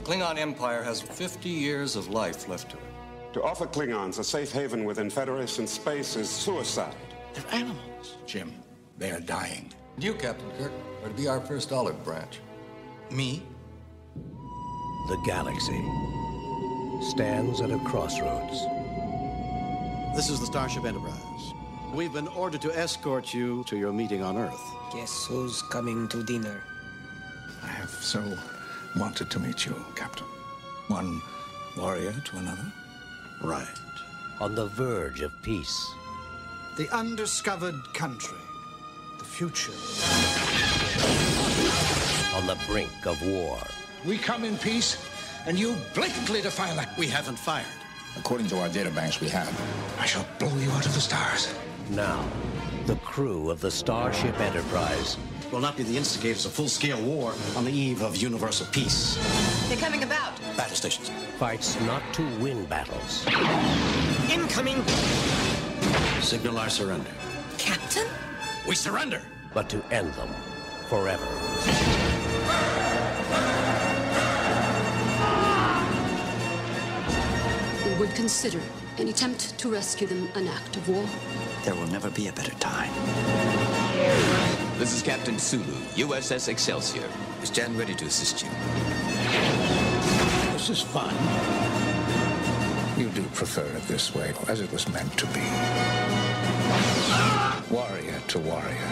Klingon Empire has 50 years of life left to it. To offer Klingons a safe haven within Federation space is suicide. They're animals, Jim. They are dying. You, Captain Kirk, are to be our first olive branch. Me? The galaxy stands at a crossroads. This is the Starship Enterprise. We've been ordered to escort you to your meeting on Earth. Guess who's coming to dinner? I have so wanted to meet you, Captain. One warrior to another. Right. On the verge of peace. The undiscovered country. The future. On the brink of war. We come in peace, and you blatantly defy that. We haven't fired. According to our databanks we have, I shall blow you out of the stars. Now, the crew of the Starship Enterprise Will not be the instigators of full-scale war on the eve of universal peace. They're coming about. Battle stations. fights not to win battles, Incoming. Signal our surrender. Captain? We surrender! but to end them forever. We would consider an attempt to rescue them an act of war. There will never be a better time. This is Captain Sulu, USS Excelsior. We stand ready to assist you. This is fun. You do prefer it this way, as it was meant to be. Warrior to warrior.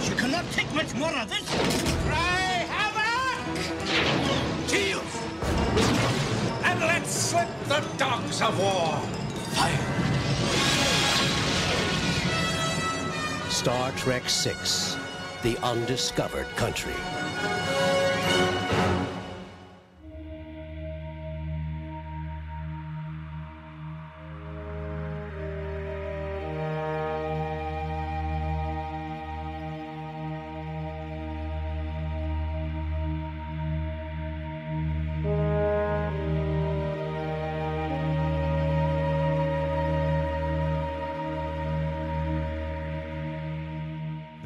You cannot take much more of this. Cry havoc! Shields! And let's slip the dogs of war. Fire! Star Trek VI, The Undiscovered Country.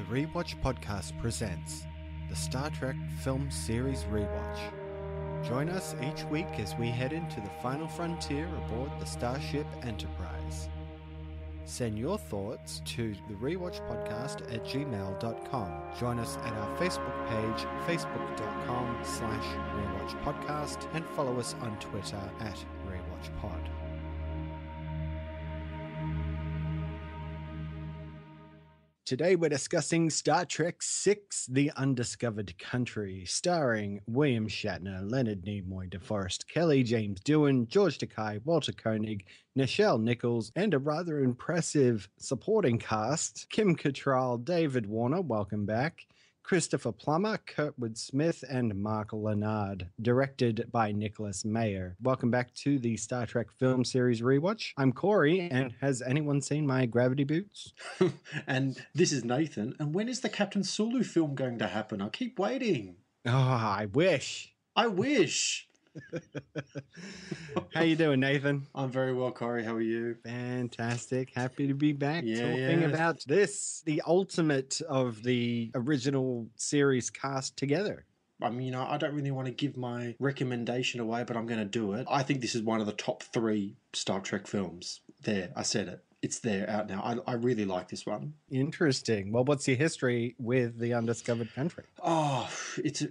Rewatch Podcast presents the Star Trek film series Rewatch. Join us each week as we head into the final frontier aboard the Starship Enterprise. Send your thoughts to the rewatchpodcast@gmail.com. Join us at our Facebook page, facebook.com/rewatchpodcast, and follow us on Twitter @rewatchpod. Today we're discussing Star Trek VI, The Undiscovered Country, starring William Shatner, Leonard Nimoy, DeForest Kelley, James Doohan, George Takei, Walter Koenig, Nichelle Nichols, and a rather impressive supporting cast. Kim Cattrall, David Warner, welcome back. Christopher Plummer, Kurtwood Smith, and Mark Lenard, directed by Nicholas Mayer. Welcome back to the Star Trek film series Rewatch. I'm Cory, and has anyone seen my gravity boots? And this is Nathan, and when is the Captain Sulu film going to happen? I keep waiting. Oh, I wish. I wish. How you doing, Nathan? I'm very well, Cory. How are you? Fantastic. Happy to be back talking about this, the ultimate of the original series cast together. I mean, I don't really want to give my recommendation away, but I'm going to do it. I think this is one of the top 3 Star Trek films. There, I said it. It's there, out now. I really like this one. Interesting. Well, what's your history with The Undiscovered Country? Oh, it's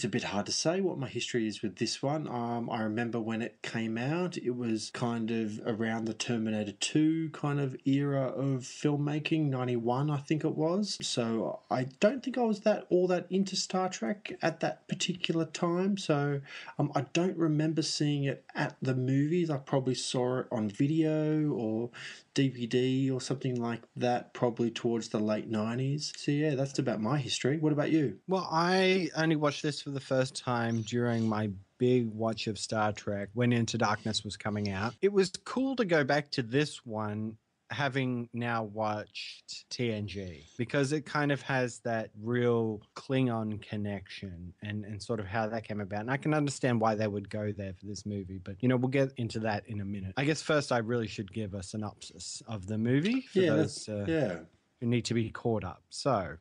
a bit hard to say what my history is with this one. I remember when it came out, it was kind of around the Terminator 2 kind of era of filmmaking, 91 I think it was. So I don't think I was all that into Star Trek at that particular time. So I don't remember seeing it at the movies. I probably saw it on video or DVD or something like that, probably towards the late 90s. So yeah, that's about my history. What about you? Well, I only watched this for the first time during my big watch of Star Trek when Into Darkness was coming out. It was cool to go back to this one having now watched TNG, because it kind of has that real Klingon connection and sort of how that came about. And I can understand why they would go there for this movie, but we'll get into that in a minute. I guess first I really should give a synopsis of the movie for those who need to be caught up. So,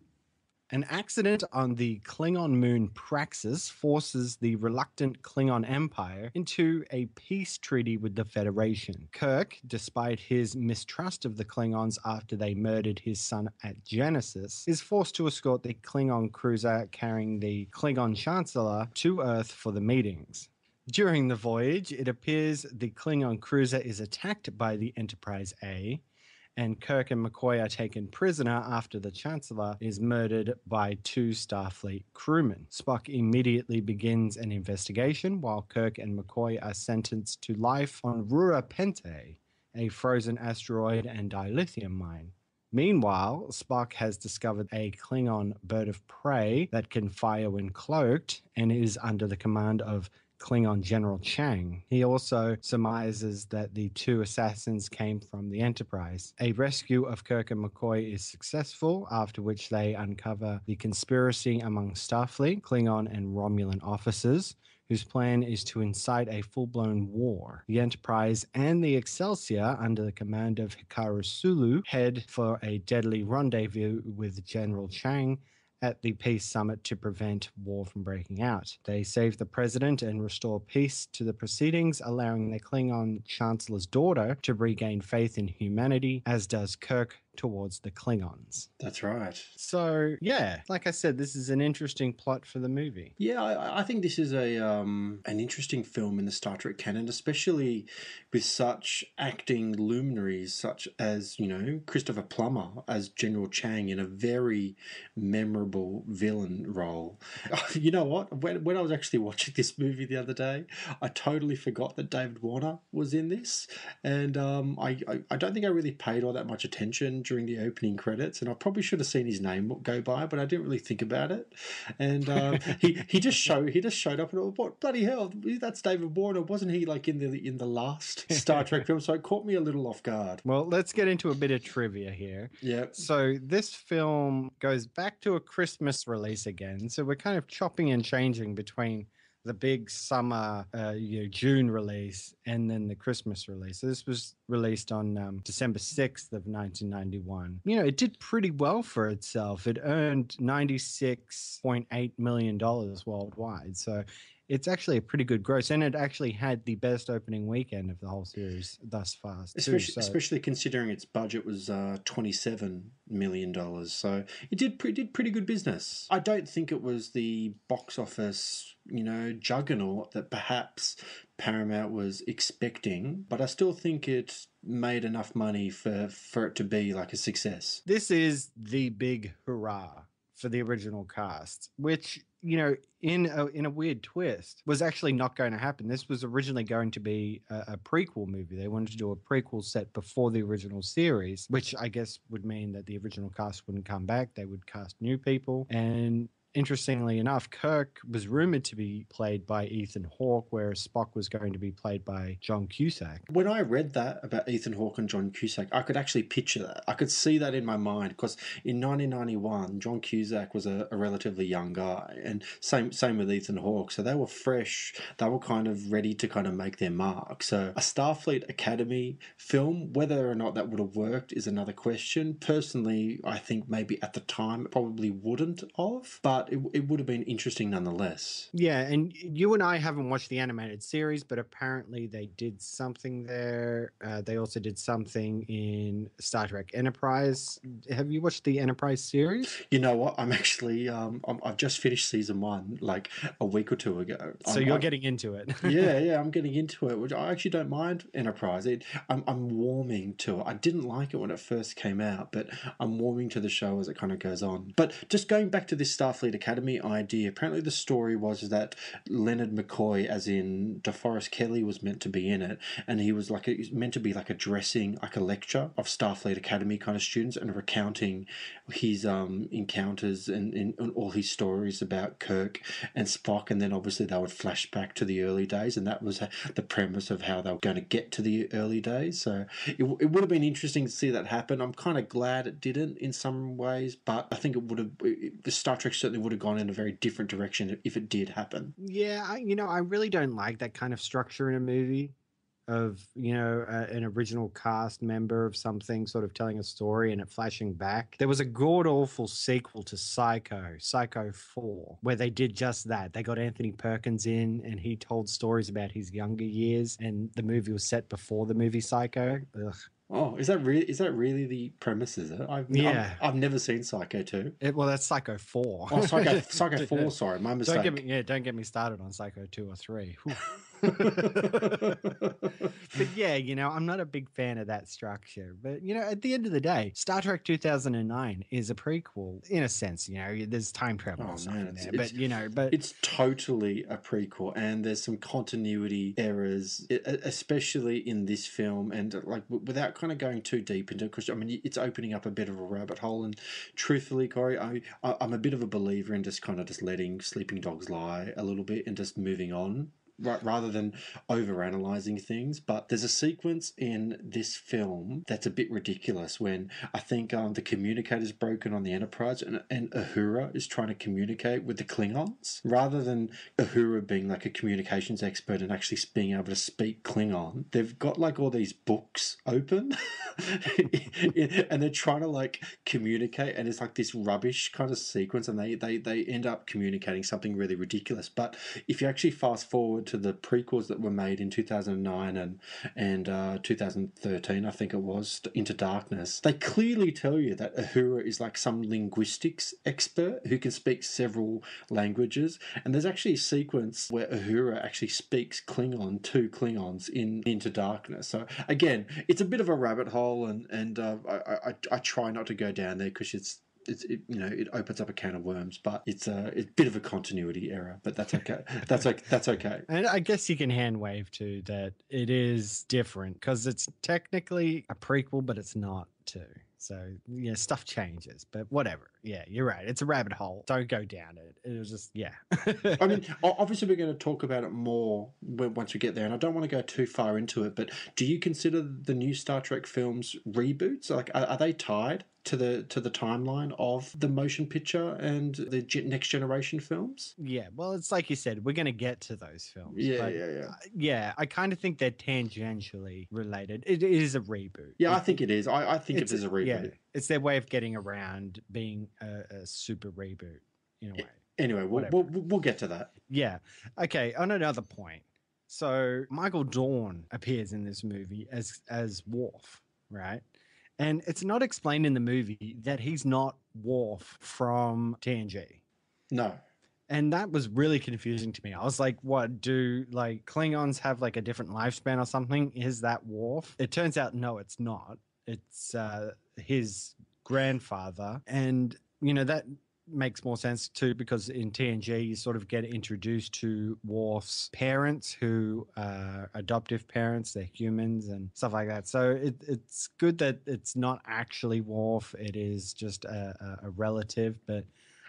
An accident on the Klingon moon Praxis forces the reluctant Klingon Empire into a peace treaty with the Federation. Kirk, despite his mistrust of the Klingons after they murdered his son at Genesis, is forced to escort the Klingon cruiser carrying the Klingon Chancellor to Earth for the meetings. During the voyage, it appears the Klingon cruiser is attacked by the Enterprise A, and Kirk and McCoy are taken prisoner after the Chancellor is murdered by 2 Starfleet crewmen. Spock immediately begins an investigation, while Kirk and McCoy are sentenced to life on Rura Penthe, a frozen asteroid and dilithium mine. Meanwhile, Spock has discovered a Klingon bird of prey that can fire when cloaked and is under the command of Klingon General Chang. He also surmises that the 2 assassins came from the Enterprise. A rescue of Kirk and McCoy is successful, after which they uncover the conspiracy among Starfleet, Klingon, and Romulan officers, whose plan is to incite a full-blown war. The Enterprise and the Excelsior, under the command of Hikaru Sulu, head for a deadly rendezvous with General Chang at the Peace Summit to prevent war from breaking out. They save the president and restore peace to the proceedings, allowing the Klingon Chancellor's daughter to regain faith in humanity, as does Kirk towards the Klingons. That's right. So, yeah, like I said, this is an interesting plot for the movie. Yeah, I think this is an interesting film in the Star Trek canon, especially with such acting luminaries such as, Christopher Plummer as General Chang in a very memorable villain role. You know what? When I was actually watching this movie the other day, I totally forgot that David Warner was in this, and I don't think I really paid all that much attention during the opening credits, and I probably should have seen his name go by, but I didn't really think about it. And he just showed up, and what bloody hell? That's David Warner, wasn't he? Like in the last Star Trek film, so it caught me a little off guard. Well, let's get into a bit of trivia here. Yeah. So this film goes back to a Christmas release again. So we're kind of chopping and changing between the big summer, June release and then the Christmas release. So this was released on December 6th of 1991. It did pretty well for itself. It earned $96.8 million worldwide. So it's actually a pretty good gross, and it actually had the best opening weekend of the whole series thus far. Especially considering its budget was $27 million. So it did pretty good business. I don't think it was the box office, juggernaut that perhaps Paramount was expecting, but I still think it made enough money for it to be like a success. This is the big hurrah for the original cast, which, in a weird twist, was actually not going to happen. This was originally going to be a prequel movie. They wanted to do a prequel set before the original series, which I guess would mean that the original cast wouldn't come back. They would cast new people. And interestingly enough, Kirk was rumored to be played by Ethan Hawke, whereas Spock was going to be played by John Cusack. When I read that about Ethan Hawke and John Cusack, I could actually picture that. I could see that in my mind, because in 1991, John Cusack was a relatively young guy, and same with Ethan Hawke. So they were fresh. They were kind of ready to kind of make their mark. So a Starfleet Academy film, whether or not that would have worked is another question. Personally, I think maybe at the time it probably wouldn't have, but it would have been interesting nonetheless. Yeah, and you and I haven't watched the animated series, but apparently they did something there. They also did something in Star Trek Enterprise. Have you watched the Enterprise series? You know what? I'm actually, I've just finished season 1 like a week or two ago. So you're getting into it. yeah, I'm getting into it, which I actually don't mind Enterprise. I'm warming to it. I didn't like it when it first came out, but I'm warming to the show as it kind of goes on. But just going back to this Starfleet Academy idea, apparently the story was that Leonard McCoy, as in DeForest Kelley, was meant to be in it, and he was meant to be addressing like a lecture of Starfleet Academy kind of students and recounting his encounters and all his stories about Kirk and Spock, and then obviously they would flash back to the early days, and that was the premise of how they were going to get to the early days. So it would have been interesting to see that happen. I'm kind of glad it didn't in some ways, but I think the Star Trek certainly would have gone in a very different direction if it did happen. Yeah, I really don't like that kind of structure in a movie. of, you know, an original cast member of something sort of telling a story and it flashing back. There was a god-awful sequel to Psycho 4, where they did just that. They got Anthony Perkins in and he told stories about his younger years, and the movie was set before the movie Psycho. Ugh. Oh, is that really the premise? Is it? I've never seen Psycho 2. Well, that's Psycho 4. Oh, Psycho 4. Sorry, my mistake. Don't get me started on Psycho 2 or 3. But yeah, you know, I'm not a big fan of that structure. But, you know, at the end of the day, Star Trek 2009 is a prequel in a sense. You know, there's time travel and stuff in there. But, you know, it's totally a prequel, and there's some continuity errors, especially in this film. And like, without kind of going too deep into it, because I mean, it's opening up a bit of a rabbit hole. And truthfully, Cory, I'm a bit of a believer in just letting sleeping dogs lie a little bit and just moving on, rather than overanalyzing things. But there's a sequence in this film that's a bit ridiculous when I think the communicator's broken on the Enterprise, and Uhura is trying to communicate with the Klingons. Rather than Uhura being like a communications expert and actually being able to speak Klingon, they've got like all these books open and they're trying to like communicate, and it's like this rubbish kind of sequence, and they end up communicating something really ridiculous. But if you actually fast forward to the prequels that were made in 2009 and 2013, I think it was, Into Darkness, they clearly tell you that Uhura is like some linguistics expert who can speak several languages, and there's actually a sequence where Uhura actually speaks Klingon to Klingons in Into Darkness. So again, it's a bit of a rabbit hole, and I try not to go down there because it opens up a can of worms, but it's a bit of a continuity error, but that's okay. That's okay. And I guess you can hand wave to that it is different because it's technically a prequel, but it's not too. So, yeah, stuff changes, but whatever. Yeah, you're right. It's a rabbit hole. Don't go down it. It was just, yeah. I mean, obviously we're going to talk about it more once we get there, and I don't want to go too far into it, but do you consider the new Star Trek films reboots? Like, are they tied to the timeline of the motion picture and the next generation films? Yeah, well, it's like you said, we're going to get to those films. Yeah. Yeah, I kind of think they're tangentially related. It is a reboot. Yeah, I think it is. I think it is a reboot. Yeah, it's their way of getting around being a super reboot in a way. Anyway, we'll get to that. Yeah. Okay, on another point. So Michael Dorn appears in this movie as Worf, right? And it's not explained in the movie that he's not Worf from TNG. No. And that was really confusing to me. I was like, what, do like Klingons have like a different lifespan or something? Is that Worf? It turns out, no, it's not. It's his grandfather. And, you know, that makes more sense too, because in TNG you sort of get introduced to Worf's parents, who are adoptive parents. They're humans and stuff like that. So it's good that it's not actually Worf. It is just a relative, but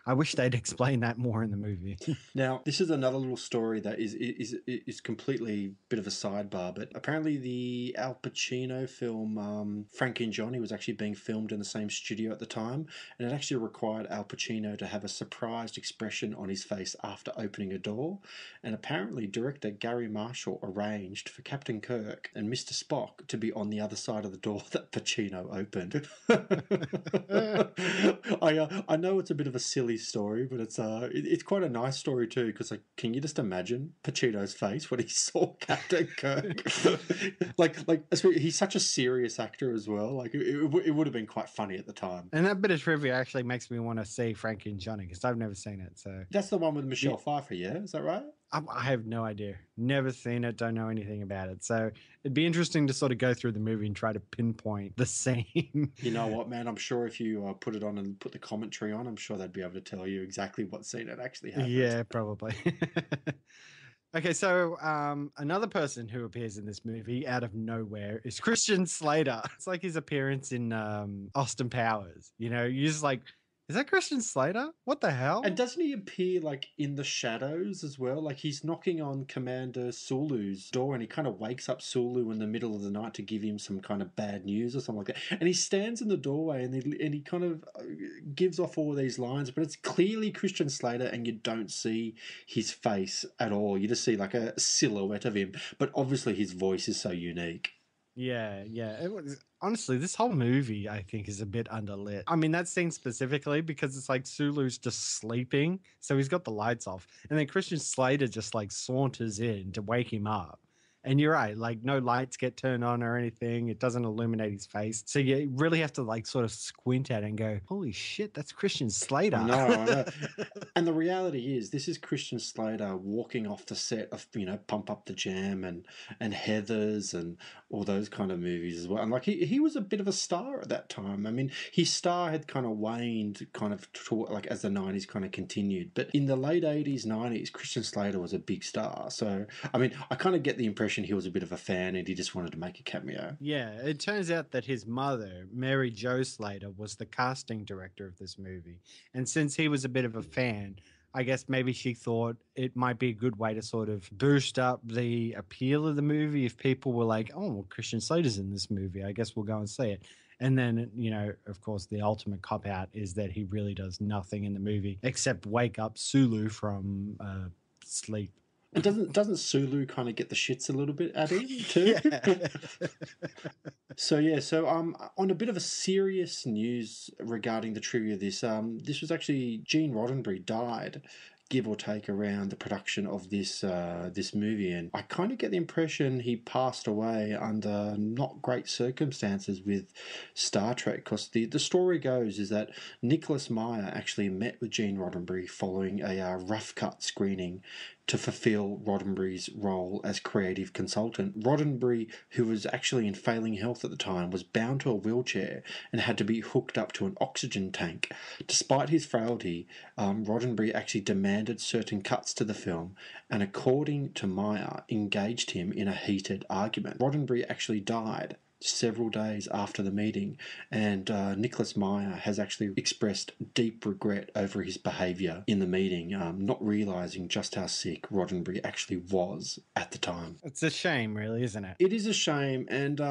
I wish they'd explain that more in the movie. Now, this is another little story that is completely a bit of a sidebar, but apparently the Al Pacino film Frankie and Johnny was actually being filmed in the same studio at the time, and it actually required Al Pacino to have a surprised expression on his face after opening a door, and apparently director Gary Marshall arranged for Captain Kirk and Mr. Spock to be on the other side of the door that Pacino opened. I know it's a bit of a silly story, but it's quite a nice story too, because like, can you just imagine Pacino's face when he saw Captain Kirk? like he's such a serious actor as well. Like it would have been quite funny at the time. And that bit of trivia actually makes me want to see Frankie and Johnny, because I've never seen it. So that's the one with Michelle Pfeiffer, yeah? Is that right? I have no idea. Never seen it. Don't know anything about it. So it'd be interesting to sort of go through the movie and try to pinpoint the scene. You know what, man? I'm sure if you put it on and put the commentary on, I'm sure they'd be able to tell you exactly what scene it actually happened. Yeah, probably. Okay, so another person who appears in this movie out of nowhere is Christian Slater. It's like his appearance in Austin Powers. You know, you just like, Is that Christian Slater? What the hell? And doesn't he appear like in the shadows as well? Like he's knocking on Commander Sulu's door and he kind of wakes up Sulu in the middle of the night to give him some kind of bad news or something like that. And he stands in the doorway and he kind of gives off all these lines, but it's clearly Christian Slater and you don't see his face at all. You just see like a silhouette of him, but obviously his voice is so unique. Yeah. It was, honestly, this whole movie, I think, is a bit underlit. I mean, that scene specifically because it's like Sulu's just sleeping, so he's got the lights off. And then Christian Slater just like saunters in to wake him up. And you're right, like no lights get turned on or anything. It doesn't illuminate his face. So you really have to like sort of squint at it and go, holy shit, that's Christian Slater. I know. And the reality is this is Christian Slater walking off the set of, Pump Up the Jam and Heathers and all those kind of movies as well. And like he was a bit of a star at that time. I mean, his star had kind of waned like as the 90s kind of continued. But in the late 80s, 90s, Christian Slater was a big star. So, I mean, I kind of get the impression he was a bit of a fan and he just wanted to make a cameo. Yeah, it turns out that his mother, Mary Jo Slater, was the casting director of this movie. And since he was a bit of a fan, I guess maybe she thought it might be a good way to sort of boost up the appeal of the movie if people were like, oh, well, Christian Slater's in this movie. I guess we'll go and see it. And then, of course, the ultimate cop-out is that he really does nothing in the movie except wake up Sulu from sleep. And doesn't Sulu kind of get the shits a little bit at him too? So on a bit of a serious news regarding the trivia of this, this was actually Gene Roddenberry died, give or take, around the production of this movie, and I kind of get the impression he passed away under not great circumstances with Star Trek, because the story goes is that Nicholas Meyer actually met with Gene Roddenberry following a rough cut screening to fulfill Roddenberry's role as creative consultant. Roddenberry, who was actually in failing health at the time, was bound to a wheelchair and had to be hooked up to an oxygen tank. Despite his frailty, Roddenberry actually demanded certain cuts to the film and, according to Meyer, engaged him in a heated argument. Roddenberry actually died several days after the meeting, and Nicholas Meyer has actually expressed deep regret over his behaviour in the meeting, not realising just how sick Roddenberry actually was at the time. It's a shame, really, isn't it? It is a shame, and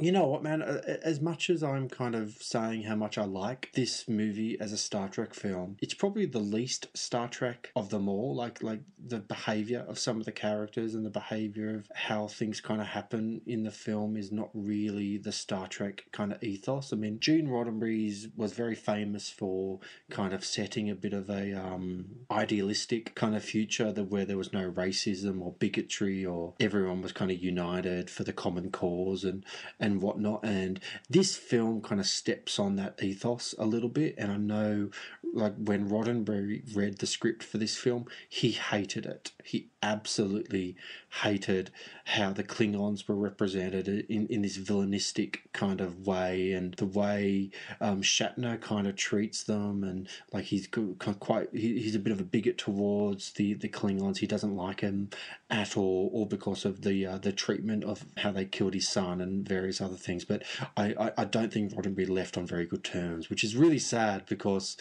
you know what, man, as much as I'm kind of saying how much I like this movie as a Star Trek film, it's probably the least Star Trek of them all. Like the behaviour of some of the characters and the behaviour of how things kind of happen in the film is not really the Star Trek kind of ethos. I mean, Gene Roddenberry was very famous for kind of setting a bit of a idealistic kind of future where there was no racism or bigotry, or everyone was kind of united for the common cause and whatnot. And this film kind of steps on that ethos a little bit. And I know, like, when Roddenberry read the script for this film, he hated it. He absolutely hated how the Klingons were represented in this villainistic kind of way, and the way Shatner kind of treats them, and like he's a bit of a bigot towards the Klingons. He doesn't like them at all because of the treatment of how they killed his son and various other things. But I don't think Roddenberry left on very good terms, which is really sad because,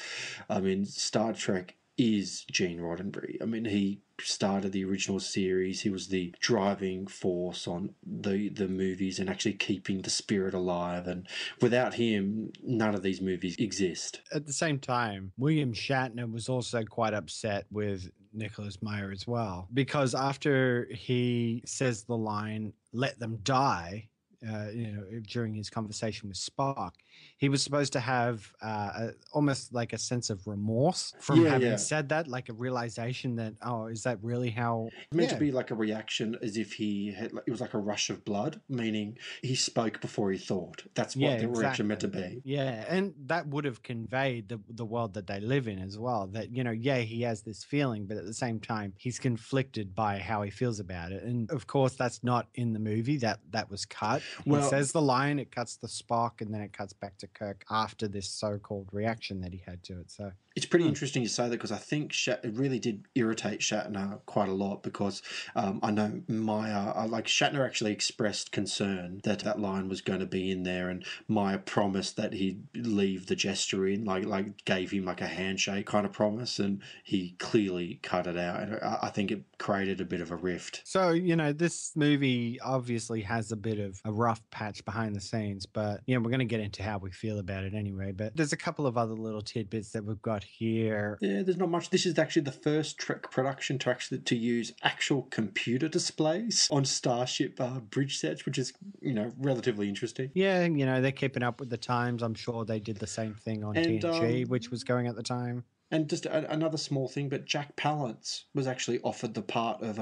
I mean, Star Trek is Gene Roddenberry. I mean, he started the original series. He was the driving force on the movies and actually keeping the spirit alive. And without him, none of these movies exist. At the same time, William Shatner was also quite upset with Nicholas Meyer as well, because after he says the line, "Let them die," during his conversation with Spock, he was supposed to have almost like a sense of remorse from having said that, like a realization that, oh, is that really how... It's meant to be like a reaction, as if it was like a rush of blood, meaning he spoke before he thought. That's what the reaction meant to be. Yeah, and that would have conveyed the world that they live in as well, that, he has this feeling, but at the same time, he's conflicted by how he feels about it. And of course, that's not in the movie. That was cut. He says the line, it cuts the Spock, and then it cuts back to Kirk after this so-called reaction that he had to it. So it's pretty interesting you say that, because I think it really did irritate Shatner quite a lot, because I know Maya, like Shatner actually expressed concern that that line was going to be in there, and Maya promised that he'd leave the gesture in, like gave him like a handshake kind of promise, and he clearly cut it out. And I think it created a bit of a rift. So, you know, this movie obviously has a bit of a rough patch behind the scenes, but, you know, we're going to get into how we feel about it anyway. But there's a couple of other little tidbits that we've got here. Yeah, there's not much. This is actually the first Trek production to use actual computer displays on Starship bridge sets, which is, you know, relatively interesting. Yeah, you know, they're keeping up with the times. I'm sure they did the same thing on TNG, which was going at the time. And just another small thing, but Jack Palance was actually offered the part of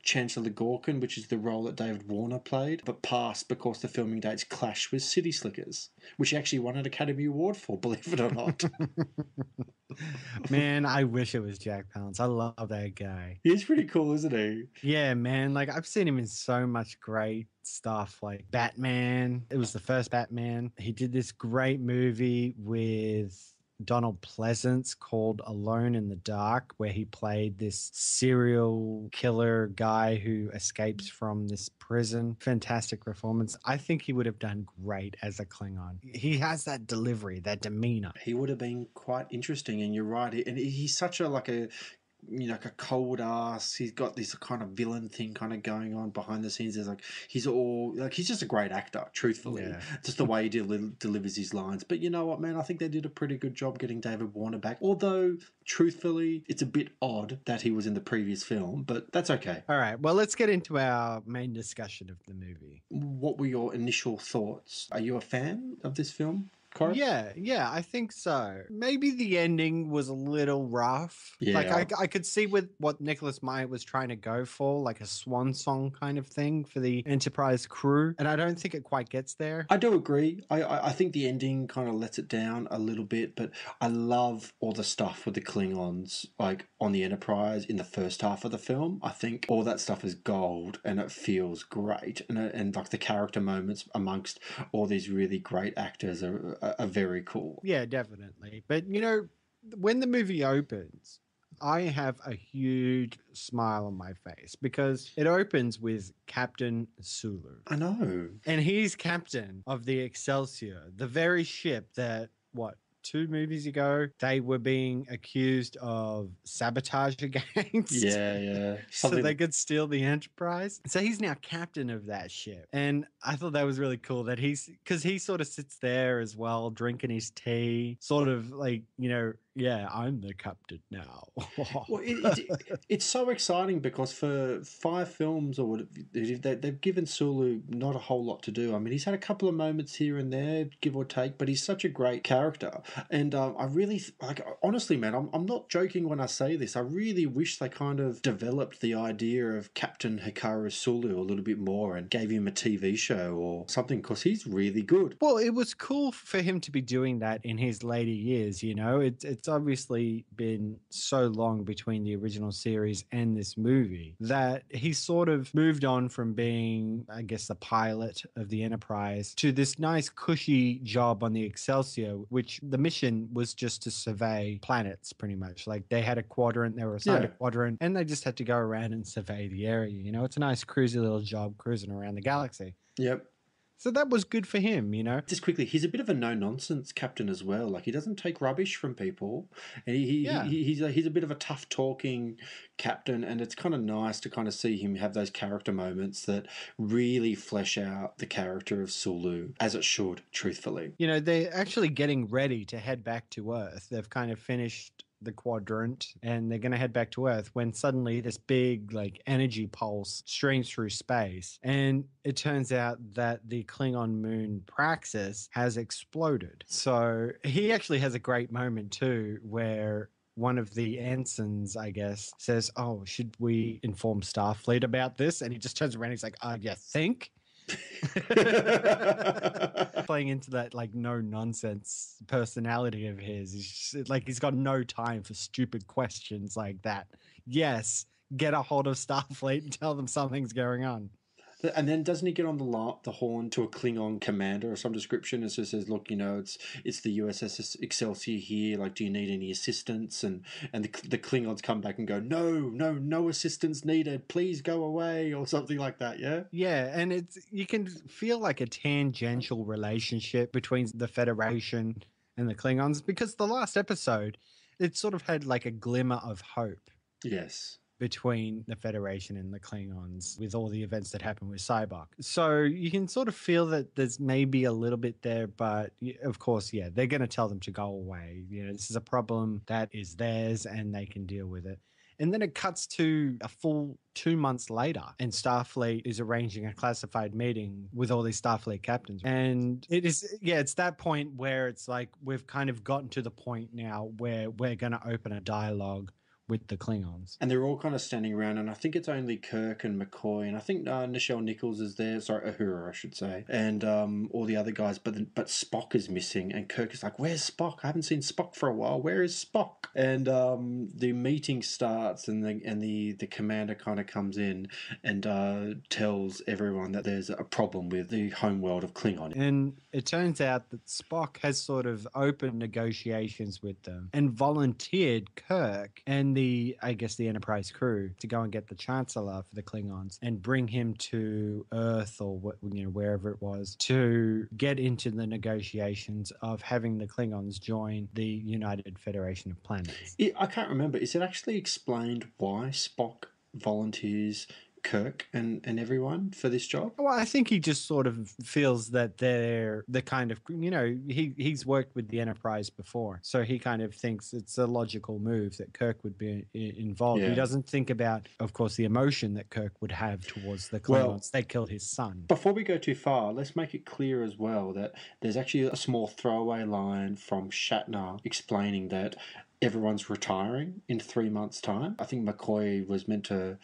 Chancellor Gorkin, which is the role that David Warner played, but passed because the filming dates clashed with City Slickers, which he actually won an Academy Award for, believe it or not. Man, I wish it was Jack Palance. I love that guy. He's pretty cool, isn't he? Yeah, man. Like, I've seen him in so much great stuff, like Batman. It was the first Batman. He did this great movie with Donald Pleasance called Alone in the Dark, where he played this serial killer guy who escapes from this prison. Fantastic performance. I think he would have done great as a Klingon. He has that delivery, that demeanor. He would have been quite interesting, and you're right. And he's such a you know, like a cold ass. He's got this kind of villain thing kind of going on behind the scenes. There's he's just a great actor, truthfully. Yeah. Just the way he delivers his lines. But you know what, man? I think they did a pretty good job getting David Warner back. Although, truthfully, it's a bit odd that he was in the previous film, but that's okay. All right. Well, let's get into our main discussion of the movie. What were your initial thoughts? Are you a fan of this film, Cory? Yeah, I think so. Maybe the ending was a little rough. Yeah. Like, I could see with what Nicholas Meyer was trying to go for, like a swan song kind of thing for the Enterprise crew, and I don't think it quite gets there. I do agree. I think the ending kind of lets it down a little bit, but I love all the stuff with the Klingons, like on the Enterprise in the first half of the film. I think all that stuff is gold, and it feels great, and like the character moments amongst all these really great actors are very cool. Yeah, definitely. But, you know, when the movie opens, I have a huge smile on my face because it opens with Captain Sulu. I know. And he's captain of the Excelsior, the very ship that, 2 movies ago, they were being accused of sabotage against. Yeah. So they could steal the Enterprise. So he's now captain of that ship. And I thought that was really cool that because he sort of sits there as well, drinking his tea, sort of like, you know, yeah, I'm the captain now. Well, it's so exciting because for 5 films or they've given Sulu not a whole lot to do. I mean, he's had a couple of moments here and there, give or take, but he's such a great character. And I really, honestly, man, I'm not joking when I say this. I really wish they kind of developed the idea of Captain Hikaru Sulu a little bit more and gave him a TV show or something, because he's really good. Well, it was cool for him to be doing that in his later years, you know. It's obviously been so long between the original series and this movie that he sort of moved on from being, I guess, the pilot of the Enterprise to this nice cushy job on the Excelsior, which the mission was just to survey planets pretty much. Like they had a quadrant, they were assigned a quadrant, and they just had to go around and survey the area. You know, it's a nice cruisy little job cruising around the galaxy. Yep. So that was good for him, you know. Just quickly, he's a bit of a no-nonsense captain as well. Like, he doesn't take rubbish from people. And he's a bit of a tough-talking captain, and it's kind of nice to kind of see him have those character moments that really flesh out the character of Sulu, as it should, truthfully. You know, they're actually getting ready to head back to Earth. They've kind of finished the quadrant and they're going to head back to Earth when suddenly this big like energy pulse streams through space, and it turns out that the Klingon moon Praxis has exploded. So he actually has a great moment too where one of the ensigns, I guess, says, "Oh, should we inform Starfleet about this?" And he just turns around and he's like, "You think?" Playing into that like no nonsense personality of his. He's just, like, he's got no time for stupid questions like that. Yes, get a hold of Starfleet and tell them something's going on. And then doesn't he get on the horn to a Klingon commander of some description and says, look, it's the USS Excelsior here, like, do you need any assistance? And the Klingons come back and go, no assistance needed, please go away, or something like that, yeah? Yeah, and you can feel like a tangential relationship between the Federation and the Klingons, because the last episode, it sort of had like a glimmer of hope. Yes. Between the Federation and the Klingons with all the events that happened with Cybok. So you can sort of feel that there's maybe a little bit there, but of course, yeah, they're going to tell them to go away. This is a problem that is theirs and they can deal with it. And then it cuts to a full 2 months later, and Starfleet is arranging a classified meeting with all these Starfleet captains. And it's that point where it's like we've kind of gotten to the point now where we're going to open a dialogue with the Klingons. And they're all kind of standing around, and I think it's only Kirk and McCoy, and I think Nichelle Nichols is there, Uhura, I should say, and all the other guys, but Spock is missing, and Kirk is like, where's Spock? I haven't seen Spock for a while. Where is Spock? And the meeting starts, and the commander kind of comes in and tells everyone that there's a problem with the homeworld of Klingon. And it turns out that Spock has sort of opened negotiations with them and volunteered Kirk and the Enterprise crew to go and get the Chancellor for the Klingons and bring him to Earth or wherever it was to get into the negotiations of having the Klingons join the United Federation of Planets. I can't remember. Is it actually explained why Spock volunteers Kirk and everyone for this job? Well, I think he just sort of feels that they're the kind of, he's worked with the Enterprise before, so he kind of thinks it's a logical move that Kirk would be involved. Yeah. He doesn't think about, of course, the emotion that Kirk would have towards the Klingons. Well, they killed his son. Before we go too far, let's make it clear as well that there's actually a small throwaway line from Shatner explaining that everyone's retiring in 3 months' time. I think McCoy was meant to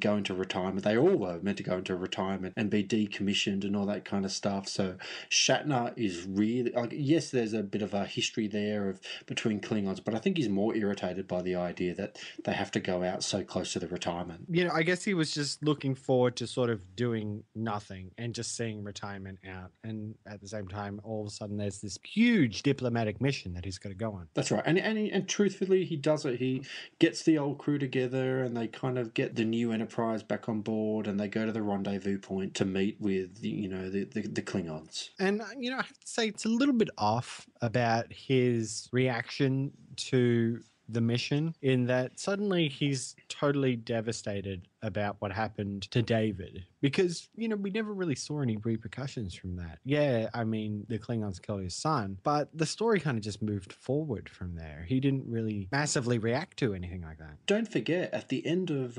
go into retirement. They all were meant to go into retirement and be decommissioned and all that kind of stuff. So Shatner is really, yes, there's a bit of a history there between Klingons, but I think he's more irritated by the idea that they have to go out so close to the retirement. I guess he was just looking forward to sort of doing nothing and just seeing retirement out. And at the same time, all of a sudden, there's this huge diplomatic mission that he's got to go on. That's right. And truthfully, he does it. He gets the old crew together and they kind of get the new Enterprise back on board and they go to the rendezvous point to meet with, the Klingons. And, I have to say it's a little bit off about his reaction to the mission in that suddenly he's totally devastated about what happened to David because, we never really saw any repercussions from that. Yeah, I mean, the Klingons killed his son, but the story kind of just moved forward from there. He didn't really massively react to anything like that. Don't forget, at the end of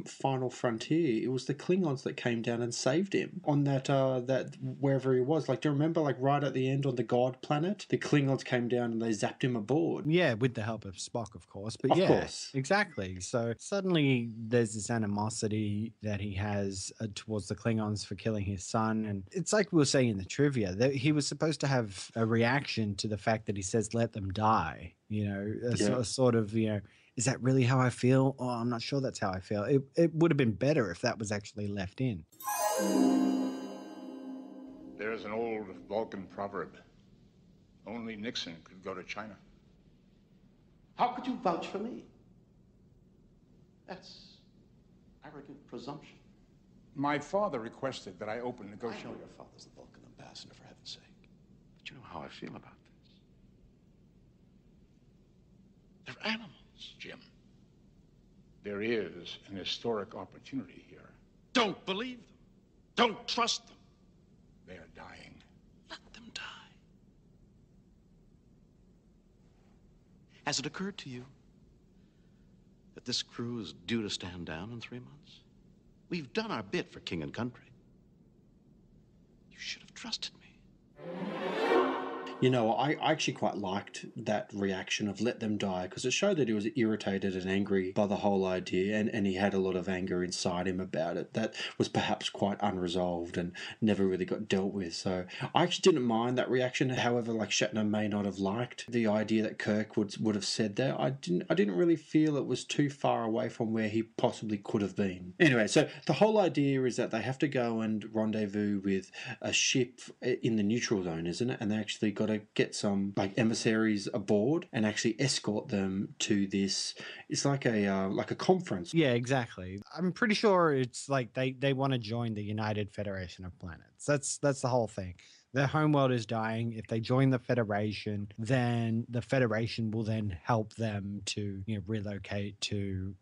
Final Frontier, it was the Klingons that came down and saved him on that wherever he was. Like, do you remember, like, right at the end on the God planet, the Klingons came down and they zapped him aboard? Yeah, with the help of Spock, of course. But of course. Exactly. So suddenly there's this animosity that he has towards the Klingons for killing his son. And it's like we were saying in the trivia, that he was supposed to have a reaction to the fact that he says, let them die. Sort of, is that really how I feel? Oh, I'm not sure that's how I feel. It would have been better if that was actually left in. There's an old Vulcan proverb. Only Nixon could go to China. How could you vouch for me? That's arrogant presumption. My father requested that I open negotiations. I know your father's the Vulcan ambassador, for heaven's sake. But you know how I feel about this. They're animals, Jim. There is an historic opportunity here. Don't believe them. Don't trust them. They are dying. Let them die. Has it occurred to you that this crew is due to stand down in 3 months? We've done our bit for king and country. You should have trusted me. You know, I actually quite liked that reaction of let them die, because it showed that he was irritated and angry by the whole idea, and he had a lot of anger inside him about it that was perhaps quite unresolved and never really got dealt with. So I actually didn't mind that reaction. However, like Shatner may not have liked the idea that Kirk would have said that. I didn't really feel it was too far away from where he possibly could have been. Anyway, so the whole idea is that they have to go and rendezvous with a ship in the neutral zone, isn't it? And they actually got to get some like emissaries aboard and actually escort them to this. It's like a conference. Yeah, exactly. I'm pretty sure it's like they want to join the United Federation of Planets. That's the whole thing. Their homeworld is dying. If they join the Federation, then the Federation will then help them to relocate to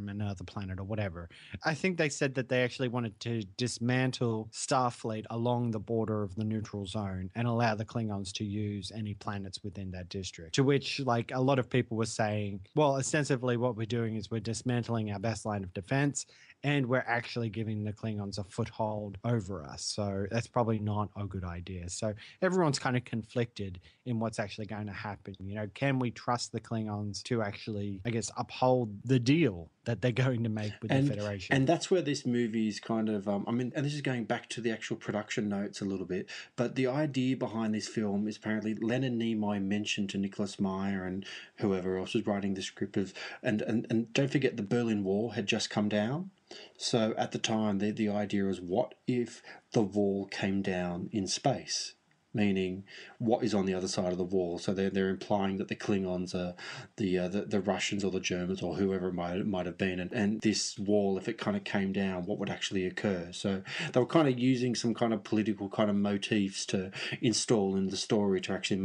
another planet or whatever. I think they said that they actually wanted to dismantle Starfleet along the border of the neutral zone and allow the Klingons to use any planets within that district. To which, like, a lot of people were saying, well, ostensibly what we're doing is we're dismantling our best line of defense, and we're actually giving the Klingons a foothold over us. So that's probably not a good idea. So everyone's kind of conflicted in what's actually going to happen. Can we trust the Klingons to actually, I guess, uphold the deal that they're going to make with the Federation? And that's where this movie is kind of, and this is going back to the actual production notes a little bit, but the idea behind this film is apparently Leonard Nimoy mentioned to Nicholas Meyer and whoever else was writing the script and don't forget the Berlin Wall had just come down. So at the time, the idea was, what if the wall came down in space? Meaning, what is on the other side of the wall? So they're implying that the Klingons are the Russians or the Germans or whoever it might have been, and this wall, if it kind of came down, what would actually occur? So they were kind of using some kind of political kind of motifs to install in the story to actually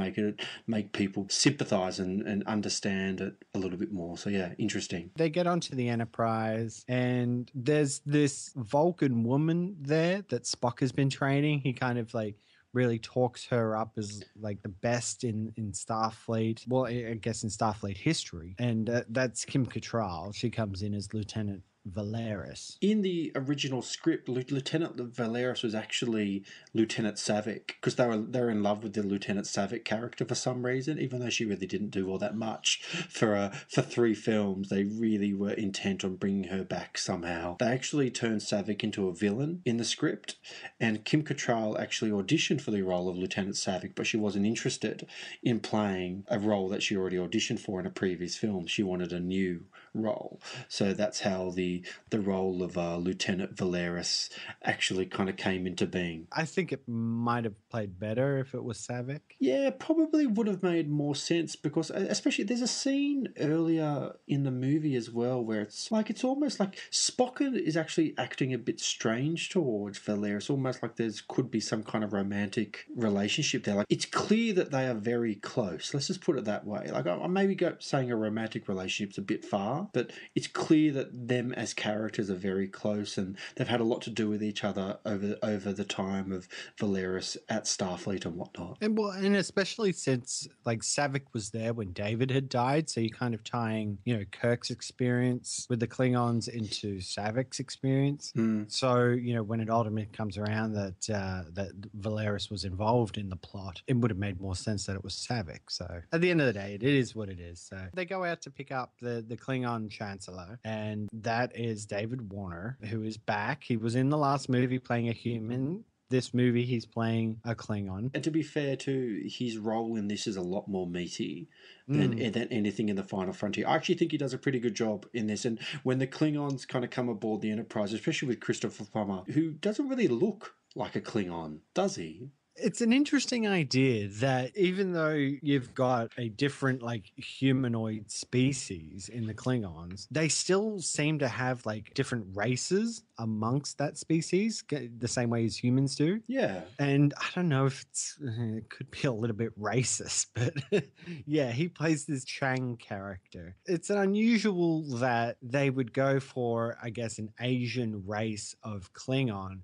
make people sympathise and understand it a little bit more. So yeah, interesting. They get onto the Enterprise, and there's this Vulcan woman there that Spock has been training. He kind of like really talks her up as like the best in Starfleet. Well, I guess in Starfleet history. And that's Kim Cattrall. She comes in as Lieutenant Valeris. In the original script, Lieutenant Valeris was actually Lieutenant Savick, because they were in love with the Lieutenant Savick character for some reason, even though she really didn't do all that much for 3 films. They really were intent on bringing her back somehow. They actually turned Savick into a villain in the script, and Kim Cattrall actually auditioned for the role of Lieutenant Savick, but she wasn't interested in playing a role that she already auditioned for in a previous film. She wanted a new role. So that's how the role of Lieutenant Valeris actually kind of came into being. I think it might have played better if it was Savick. Yeah, probably would have made more sense, because especially there's a scene earlier in the movie as well where it's almost like Spock is actually acting a bit strange towards Valeris, almost like could be some kind of romantic relationship there. Like, it's clear that they are very close. Let's just put it that way. Like, I maybe saying a romantic relationship's a bit far, but it's clear that them as characters are very close, and they've had a lot to do with each other over the time of Valeris at Starfleet and whatnot. And especially since like Savick was there when David had died, so you're kind of tying Kirk's experience with the Klingons into Savick's experience. So when it ultimately comes around that Valeris was involved in the plot, it would have made more sense that it was Savick. So at the end of the day, it is what it is. So they go out to pick up the Klingon Chancellor, and that is David Warner, who is back. He was in the last movie playing a human. This movie, he's playing a Klingon. And to be fair, too, his role in this is a lot more meaty than anything in The Final Frontier. I actually think he does a pretty good job in this. And when the Klingons kind of come aboard the Enterprise, especially with Christopher Plummer, who doesn't really look like a Klingon, does he? It's an interesting idea that even though you've got a different like humanoid species in the Klingons, they still seem to have like different races amongst that species, the same way as humans do. Yeah. And I don't know if it could be a little bit racist, but yeah, he plays this Chang character. It's unusual that they would go for, I guess, an Asian race of Klingon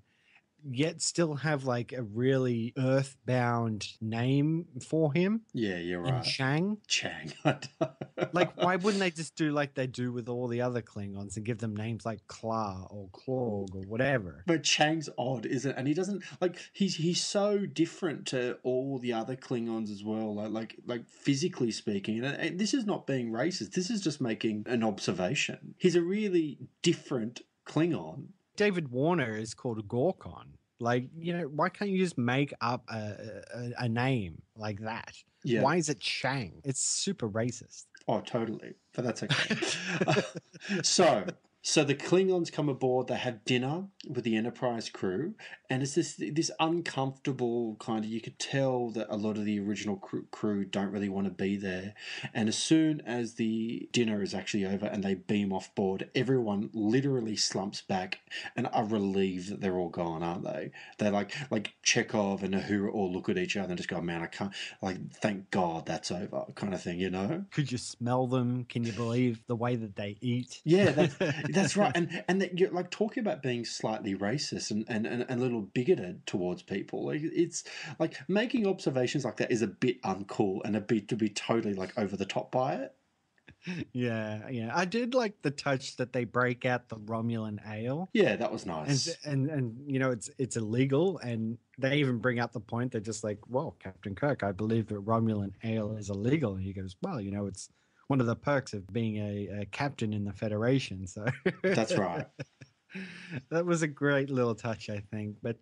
yet still have like a really earthbound name for him. Yeah, you're in right. Chang. Like, why wouldn't they just do like they do with all the other Klingons and give them names like Kla or Klorg or whatever? But Chang's odd, isn't it? And he doesn't like he's so different to all the other Klingons as well. Like physically speaking, and this is not being racist. This is just making an observation. He's a really different Klingon. David Warner is called Gorkon. Like, you know, why can't you just make up a name like that? Yeah. Why is it Chang? It's super racist. Oh, totally. But that's okay. So the Klingons come aboard, they have dinner with the Enterprise crew, and it's this uncomfortable kind of, you could tell that a lot of the original crew don't really want to be there. And as soon as the dinner is actually over and they beam off board, everyone literally slumps back and are relieved that they're all gone, aren't they? They like Chekhov and Uhura all look at each other and just go, man, I can't, like, thank God that's over, kind of thing, you know? Could you smell them? Can you believe the way that they eat? Yeah, that's right. And that you're like talking about being slightly racist and a little bigoted towards people. Like, it's like making observations like that is a bit uncool and a bit to be totally like over the top by it. Yeah. I did like the touch that they break out the Romulan ale. Yeah, that was nice. And you know, it's illegal, and they even bring up the point. They're just like, well, Captain Kirk, I believe that Romulan ale is illegal. And he goes, well, you know, it's one of the perks of being a captain in the Federation. So that's right. That was a great little touch, I think. But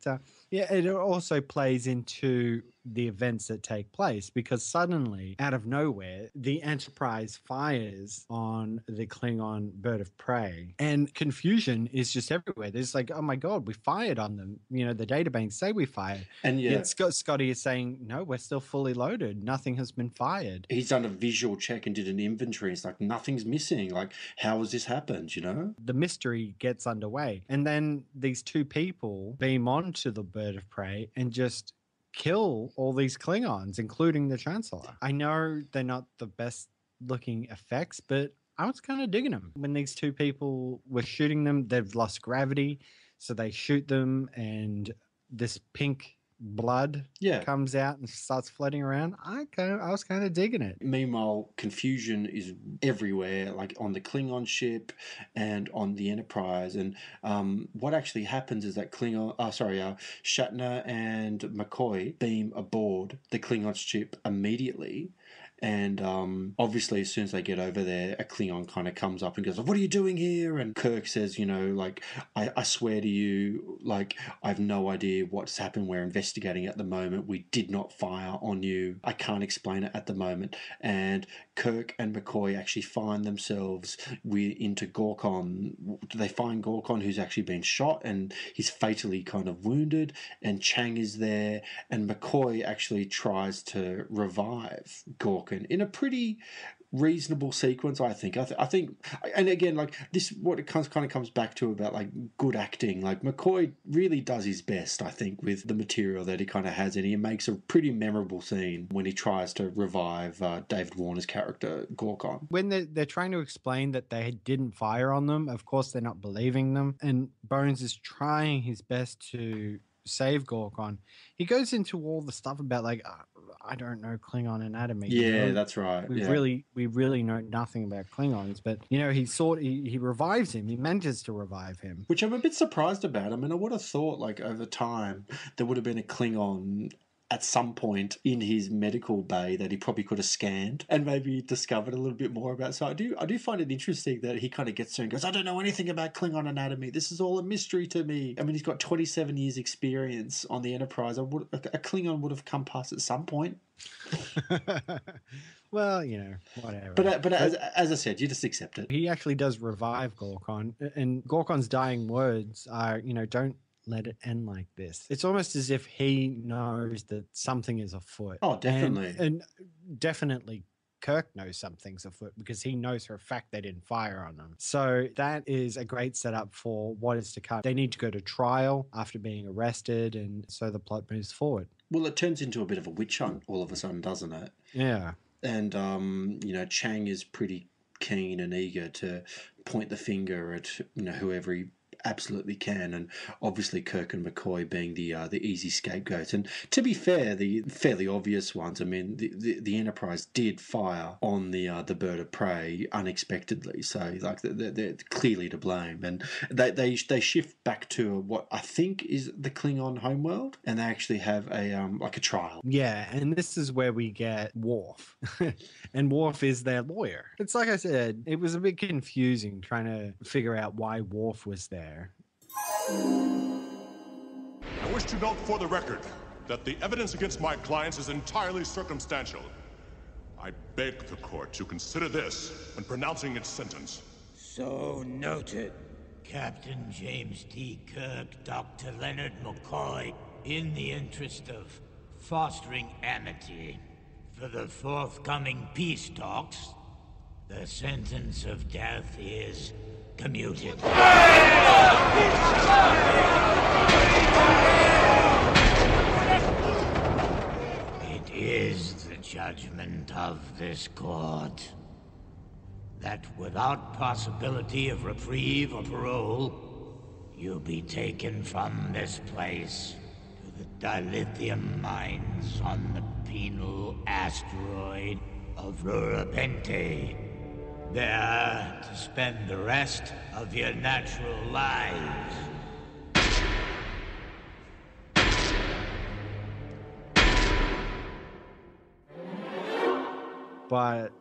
yeah, it also plays into the events that take place, because suddenly, out of nowhere, the Enterprise fires on the Klingon bird of prey, and confusion is just everywhere. There's like, oh my God, we fired on them. You know, the databanks say we fired. And yeah, Scotty is saying, no, we're still fully loaded. Nothing has been fired. He's done a visual check and did an inventory. It's like, nothing's missing. Like, how has this happened, you know? The mystery gets underway. And then these two people beam onto the bird of prey and just kill all these Klingons, including the Chancellor. I know they're not the best looking effects, but I was kind of digging them. When these two people were shooting them, they've lost gravity, so they shoot them, and this pink blood comes out and starts floating around. I was kind of digging it. Meanwhile, confusion is everywhere, like on the Klingon ship and on the Enterprise. And what actually happens is that Shatner and McCoy beam aboard the Klingon ship immediately. And obviously, as soon as they get over there, a Klingon kind of comes up and goes, what are you doing here? And Kirk says, you know, like, I swear to you, like, I have no idea what's happened. We're investigating at the moment. We did not fire on you. I can't explain it at the moment. And Kirk and McCoy actually find themselves into Gorkon. They find Gorkon, who's actually been shot, and he's fatally kind of wounded. And Chang is there. And McCoy actually tries to revive Gorkon in a pretty reasonable sequence, I think. I think, and again, like this, what it kind of comes back to about like good acting. Like McCoy really does his best, I think, with the material that he kind of has, and he makes a pretty memorable scene when he tries to revive David Warner's character Gorkon. When they're trying to explain that they didn't fire on them, of course they're not believing them, and Bones is trying his best to save Gorkon. He goes into all the stuff about like, I don't know Klingon anatomy. Yeah, you know? That's right. We really know nothing about Klingons, but you know, he revives him. He manages to revive him, which I'm a bit surprised about. I mean, I would have thought like over time there would have been a Klingon at some point in his medical bay that he probably could have scanned and maybe discovered a little bit more about. So I do find it interesting that he kind of gets there and goes, I don't know anything about Klingon anatomy. This is all a mystery to me. I mean, he's got 27 years experience on the Enterprise. A Klingon would have come past at some point. Well, you know, whatever. But as I said, you just accept it. He actually does revive Gorkon, and Gorkon's dying words are, you know, don't let it end like this. It's almost as if he knows that something is afoot. Oh, definitely. And definitely Kirk knows something's afoot because he knows for a fact they didn't fire on them. So that is a great setup for what is to come. They need to go to trial after being arrested, and so the plot moves forward. Well, it turns into a bit of a witch hunt all of a sudden, doesn't it? Yeah. And, you know, Chang is pretty keen and eager to point the finger at, you know, whoever he absolutely can. And obviously Kirk and McCoy being the easy scapegoats. And to be fair, the fairly obvious ones. I mean, the Enterprise did fire on the bird of prey unexpectedly, so like they're clearly to blame. And they shift back to what I think is the Klingon homeworld, and they actually have a like a trial. Yeah, and this is where we get Worf, and Worf is their lawyer. It's like I said, it was a bit confusing trying to figure out why Worf was there. I wish to note for the record that the evidence against my clients is entirely circumstantial. I beg the court to consider this when pronouncing its sentence. So noted. Captain James T. Kirk, Dr. Leonard McCoy, in the interest of fostering amity for the forthcoming peace talks, the sentence of death is commuted. It is the judgment of this court that without possibility of reprieve or parole, you be taken from this place to the dilithium mines on the penal asteroid of Rurapente, there to spend the rest of your natural lives. But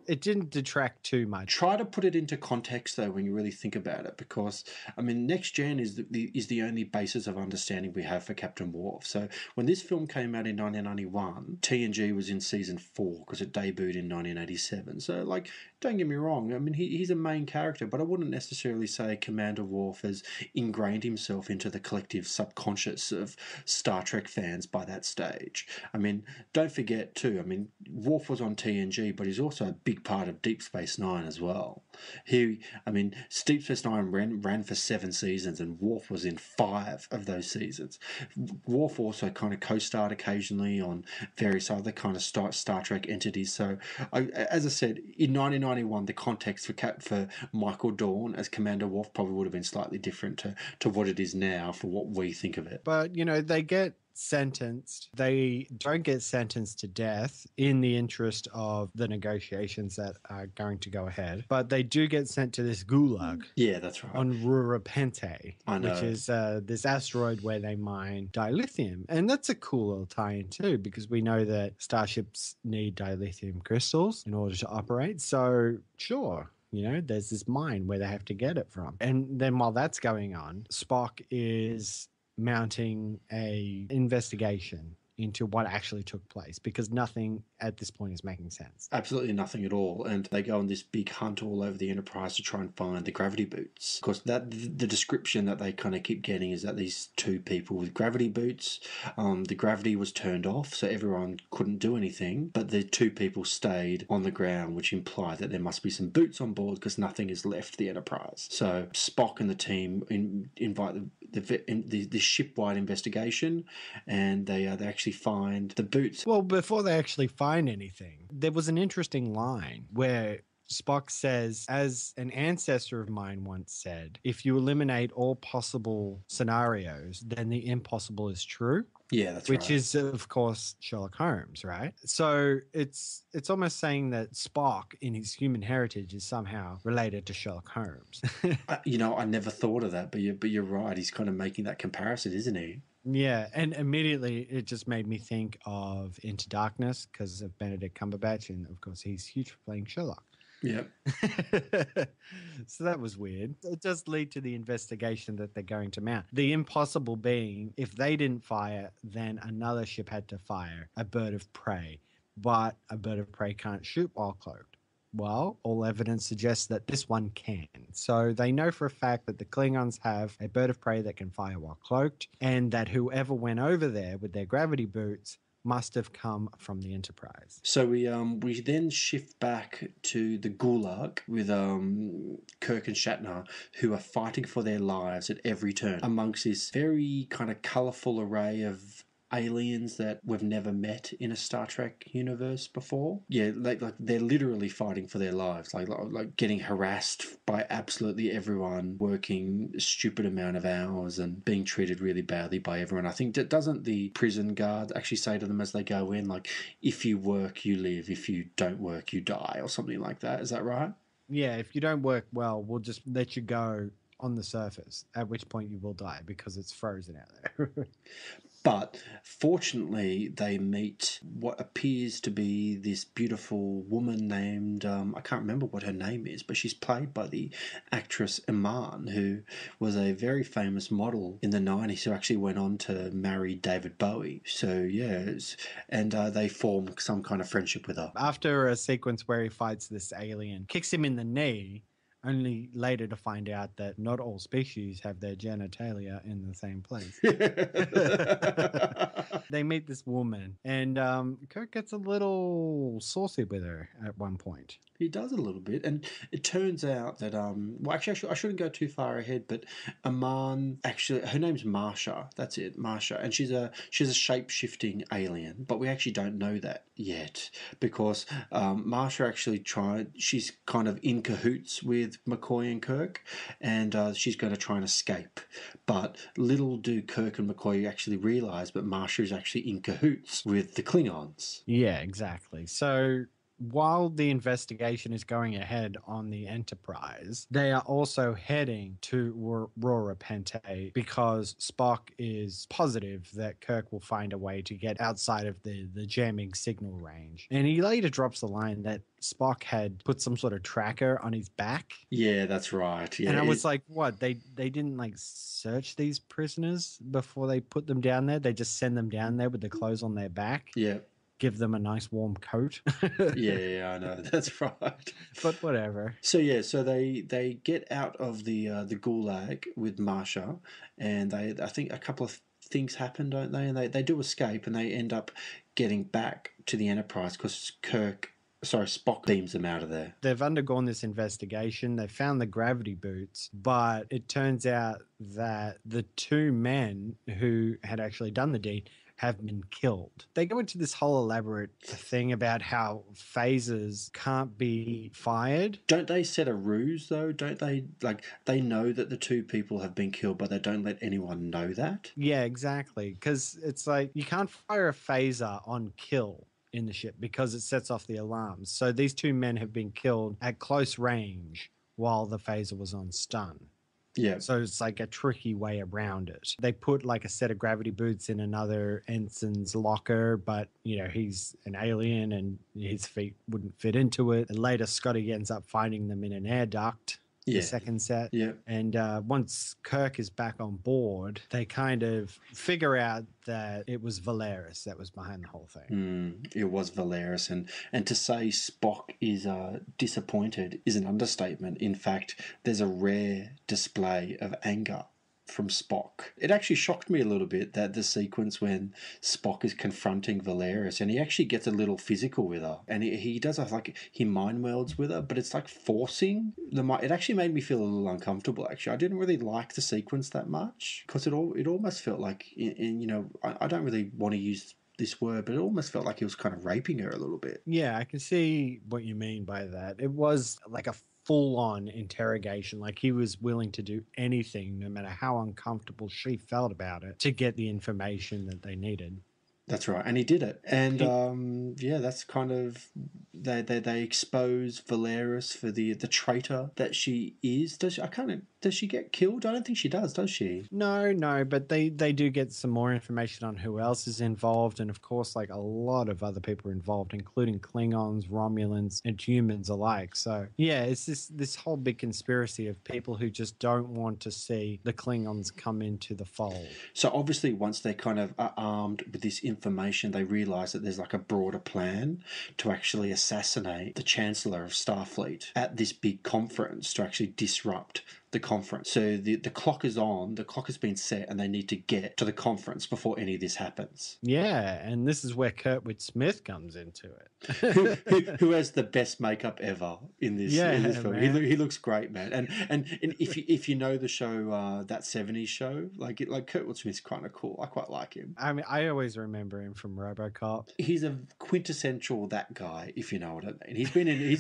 it didn't detract too much. Try to put it into context, though, when you really think about it, because, I mean, Next Gen is the only basis of understanding we have for Captain Worf. So when this film came out in 1991, TNG was in season 4 because it debuted in 1987. So, like, don't get me wrong, I mean, he's a main character, but I wouldn't necessarily say Commander Worf has ingrained himself into the collective subconscious of Star Trek fans by that stage. I mean, don't forget, too, I mean, Worf was on TNG, but he's also a big part of Deep Space Nine as well. Deep Space Nine ran for 7 seasons, and Worf was in 5 of those seasons. Worf also kind of co-starred occasionally on various other kind of Star Trek entities. So, as I said, in 1991, the context for Michael Dorn as Commander Worf probably would have been slightly different to what it is now for what we think of it. But, you know, they get sentenced. They don't get sentenced to death in the interest of the negotiations that are going to go ahead, but they do get sent to this gulag. Yeah, that's right. On Rurapente, which is this asteroid where they mine dilithium. And that's a cool little tie-in too, because we know that starships need dilithium crystals in order to operate. So sure, you know, there's this mine where they have to get it from. And then while that's going on, Spock is mounting a investigation into what actually took place, because nothing at this point is making sense. Absolutely nothing at all. And they go on this big hunt all over the Enterprise to try and find the gravity boots. Of course, the description that they kind of keep getting is that these 2 people with gravity boots, the gravity was turned off, so everyone couldn't do anything, but the 2 people stayed on the ground, which implied that there must be some boots on board because nothing has left the Enterprise. So Spock and the team invite the ship-wide investigation, and they actually find the boots. Well, before they actually find anything, there was an interesting line where Spock says, as an ancestor of mine once said, if you eliminate all possible scenarios, then the impossible is true. Yeah, that's right. Which is, of course, Sherlock Holmes, right? So it's almost saying that Spock, in his human heritage, is somehow related to Sherlock Holmes. I never thought of that, but you're right. He's kind of making that comparison, isn't he? Yeah, and immediately it just made me think of Into Darkness because of Benedict Cumberbatch, and of course he's huge for playing Sherlock. Yep. So that was weird. It does lead to the investigation that they're going to mount. The impossible being, if they didn't fire, then another ship had to fire a bird of prey. But a bird of prey can't shoot while cloaked. Well, all evidence suggests that this one can. So they know for a fact that the Klingons have a bird of prey that can fire while cloaked, and that whoever went over there with their gravity boots must have come from the Enterprise. So we then shift back to the Gulag with Kirk and Shatner, who are fighting for their lives at every turn amongst this very kind of colourful array of aliens that we've never met in a Star Trek universe before. Yeah, like they're literally fighting for their lives, like getting harassed by absolutely everyone, working a stupid amount of hours and being treated really badly by everyone. I think doesn't the prison guard actually say to them as they go in, like, if you work, you live, if you don't work, you die, or something like that? Is that right? Yeah, if you don't work well, we'll just let you go on the surface, at which point you will die because it's frozen out there. But fortunately, they meet what appears to be this beautiful woman named, I can't remember what her name is, but she's played by the actress Iman, who was a very famous model in the 90s who actually went on to marry David Bowie. So, yeah, and they form some kind of friendship with her. After a sequence where he fights this alien, kicks him in the knee, only later to find out that not all species have their genitalia in the same place. They meet this woman, and Kirk gets a little saucy with her at one point. He does a little bit, and it turns out that well, actually, I shouldn't go too far ahead, but Aman, actually, her name's Marsha. That's it, Marsha, and she's a shape-shifting alien, but we actually don't know that yet because Marsha actually she's kind of in cahoots with McCoy and Kirk, and she's going to try and escape. But little do Kirk and McCoy actually realise, but Marsha is actually in cahoots with the Klingons. Yeah, exactly. So while the investigation is going ahead on the Enterprise, they are also heading to Rora Penthe because Spock is positive that Kirk will find a way to get outside of the jamming signal range. And he later drops the line that Spock had put some sort of tracker on his back. Yeah, that's right. Yeah, and I was like, what? They didn't like search these prisoners before they put them down there? They just send them down there with the clothes on their back? Yeah. Give them a nice warm coat. Yeah, I know. That's right. But whatever. So they get out of the gulag with Marsha, and I think a couple of things happen, don't they? And they do escape, and they end up getting back to the Enterprise because Spock beams them out of there. They've undergone this investigation. They found the gravity boots, but it turns out that the two men who had actually done the deed have been killed. They go into this whole elaborate thing about how phasers can't be fired. Don't they set a ruse, though? Don't they, they know that the two people have been killed, but they don't let anyone know that? Yeah, exactly. Because it's like, you can't fire a phaser on kill in the ship because it sets off the alarms. So these two men have been killed at close range while the phaser was on stun. Yeah. So it's like a tricky way around it. They put like a set of gravity boots in another ensign's locker, but, he's an alien and his feet wouldn't fit into it. And later, Scotty ends up finding them in an air duct. The second set. Yeah. And once Kirk is back on board, they kind of figure out that it was Valeris that was behind the whole thing. It was Valeris. And to say Spock is disappointed is an understatement. In fact, there's a rare display of anger from Spock. It actually shocked me a little bit that the sequence when Spock is confronting Valeris and he actually gets a little physical with her, and he does he mind melds with her, but it's like forcing the mind. It actually made me feel a little uncomfortable. Actually, I didn't really like the sequence that much because it almost felt like I don't really want to use this word, but it almost felt like he was kind of raping her a little bit. Yeah, I can see what you mean by that. It was like a full-on interrogation. Like he was willing to do anything, no matter how uncomfortable she felt about it, to get the information that they needed. That's right, and he did it. And that's kind of they expose Valeris for the traitor that she is. Does she get killed? I don't think she does she? No, but they do get some more information on who else is involved, and of course, like a lot of other people are involved, including Klingons, Romulans, and humans alike. So yeah, it's this whole big conspiracy of people who just don't want to see the Klingons come into the fold. So obviously, once they kind of are armed with this information, they realise that there's like a broader plan to actually assassinate the Chancellor of Starfleet at this big conference to actually disrupt the conference. So the clock is on, the clock has been set, and they need to get to the conference before any of this happens. Yeah, and this is where Kurtwood Smith comes into it. who has the best makeup ever in this, film. He looks great, man. And if you know the show, that 70s show, like Kurtwood Smith's kind of cool. I quite like him. I mean, I always remember him from RoboCop. He's a quintessential that guy, if you know what I mean. He's